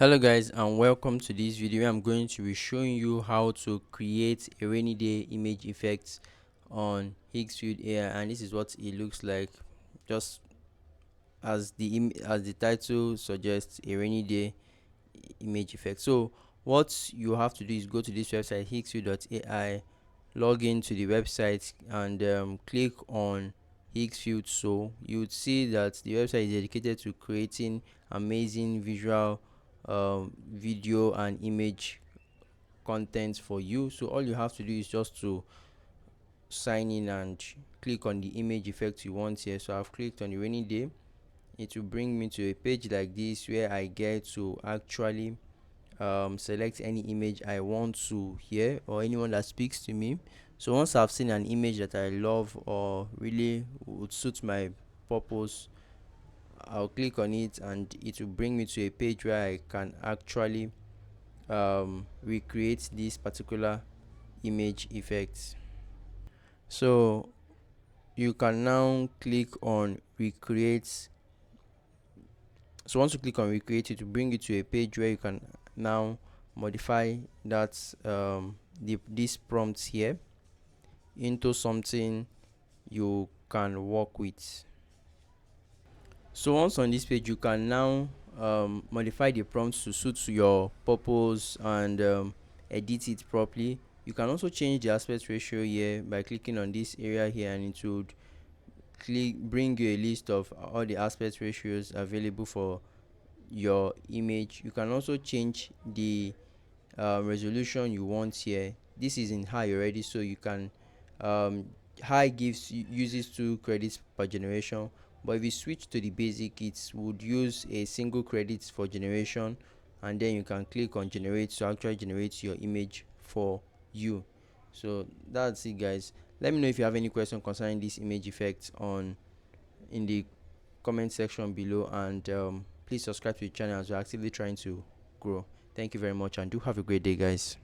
Hello guys, and welcome to this video. I'm going to be showing you how to create a rainy day image effect on Higgsfield AI, and this is what it looks like, just as the title suggests, a rainy day image effect. So what you have to do is go to this website higgsfield.ai, log into the website, and click on Higgsfield. So you would see that the website is dedicated to creating amazing visual video and image content for you. So all you have to do is just to sign in and click on the image effect you want here. So I've clicked on the rainy day. It will bring me to a page like this where I get to actually select any image I want to hear or anyone that speaks to me. So once I've seen an image that I love or really would suit my purpose, I'll click on it and it will bring me to a page where I can actually recreate this particular image effect. So you can now click on recreate. So once you click on recreate, it will bring you to a page where you can now modify that this prompt here into something you can work with. So once on this page, you can now modify the prompts to suit your purpose and edit it properly. You can also change the aspect ratio here by clicking on this area here, and it would bring you a list of all the aspect ratios available for your image. You can also change the resolution you want here. This is in high already, so you can high uses 2 credits per generation, but if you switch to the basic, it would use a single credit for generation, and then you can click on generate to actually generate your image for you. So that's it, guys. Let me know if you have any question concerning this image effect on in the comment section below, and please subscribe to the channel as we're actively trying to grow. Thank you very much, and do have a great day, guys.